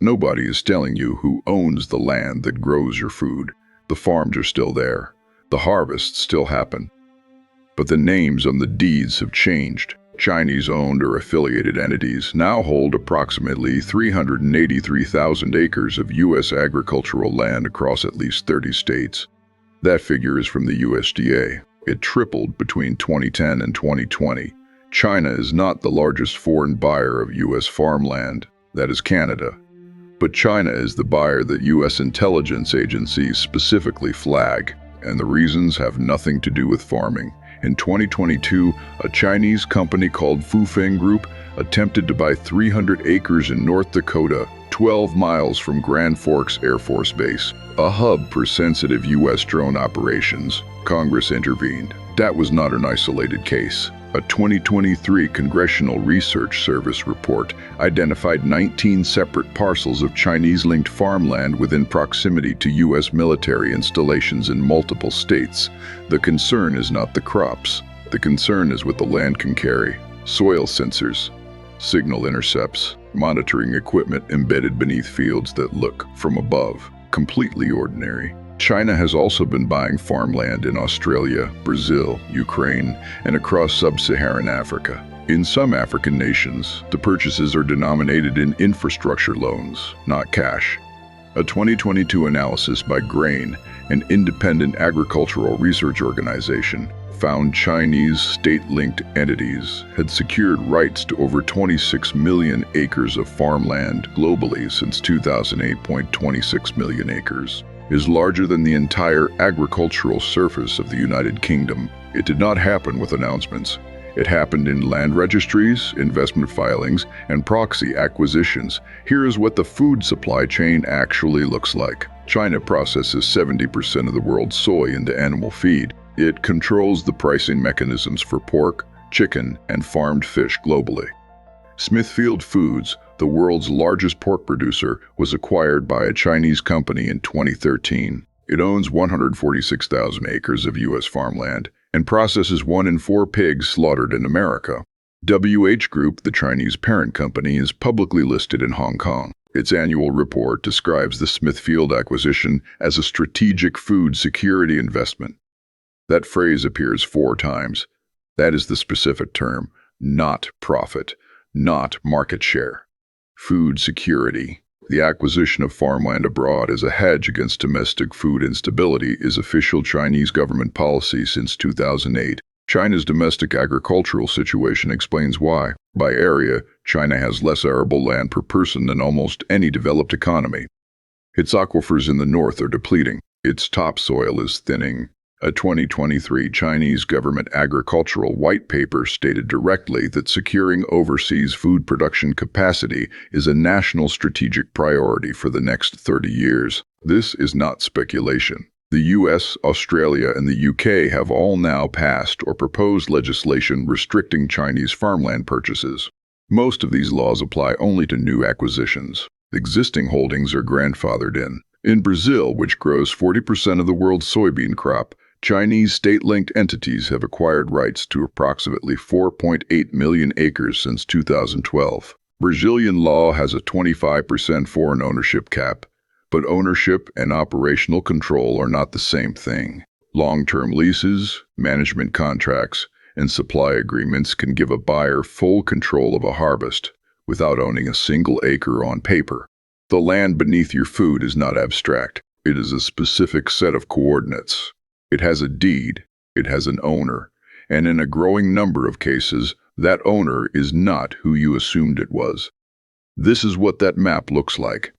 Nobody is telling you who owns the land that grows your food. The farms are still there. The harvests still happen. But the names on the deeds have changed. Chinese-owned or affiliated entities now hold approximately 383,000 acres of U.S. agricultural land across at least 30 states. That figure is from the USDA. It tripled between 2010 and 2020. China is not the largest foreign buyer of U.S. farmland. That is Canada. But China is the buyer that U.S. intelligence agencies specifically flag, and the reasons have nothing to do with farming. In 2022, a Chinese company called Fufeng Group attempted to buy 300 acres in North Dakota, 12 miles from Grand Forks Air Force Base, a hub for sensitive U.S. drone operations. Congress intervened. That was not an isolated case. A 2023 Congressional Research Service report identified 19 separate parcels of Chinese-linked farmland within proximity to U.S. military installations in multiple states. The concern is not the crops. The concern is what the land can carry. Soil sensors, signal intercepts, monitoring equipment embedded beneath fields that look, from above, completely ordinary. China has also been buying farmland in Australia, Brazil, Ukraine, and across sub-Saharan Africa. In some African nations, the purchases are denominated in infrastructure loans, not cash. A 2022 analysis by Grain, an independent agricultural research organization, found Chinese state-linked entities had secured rights to over 26 million acres of farmland globally since 2008. 26 million acres is larger than the entire agricultural surface of the United Kingdom. It did not happen with announcements. It happened in land registries, investment filings, and proxy acquisitions. Here is what the food supply chain actually looks like. China processes 70% of the world's soy into animal feed. It controls the pricing mechanisms for pork, chicken, and farmed fish globally. Smithfield Foods, the world's largest pork producer, was acquired by a Chinese company in 2013. It owns 146,000 acres of U.S. farmland and processes 1 in 4 pigs slaughtered in America. WH Group, the Chinese parent company, is publicly listed in Hong Kong. Its annual report describes the Smithfield acquisition as a strategic food security investment. That phrase appears 4 times. That is the specific term, not profit, not market share. Food security. The acquisition of farmland abroad as a hedge against domestic food instability is official Chinese government policy since 2008. China's domestic agricultural situation explains why. By area, China has less arable land per person than almost any developed economy. Its aquifers in the north are depleting. Its topsoil is thinning. A 2023 Chinese government agricultural white paper stated directly that securing overseas food production capacity is a national strategic priority for the next 30 years. This is not speculation. The US, Australia, and the UK have all now passed or proposed legislation restricting Chinese farmland purchases. Most of these laws apply only to new acquisitions. Existing holdings are grandfathered in. In Brazil, which grows 40% of the world's soybean crop, Chinese state-linked entities have acquired rights to approximately 4.8 million acres since 2012. Brazilian law has a 25% foreign ownership cap, but ownership and operational control are not the same thing. Long-term leases, management contracts, and supply agreements can give a buyer full control of a harvest without owning a single acre on paper. The land beneath your food is not abstract. It is a specific set of coordinates. It has a deed, it has an owner, and in a growing number of cases, that owner is not who you assumed it was. This is what that map looks like.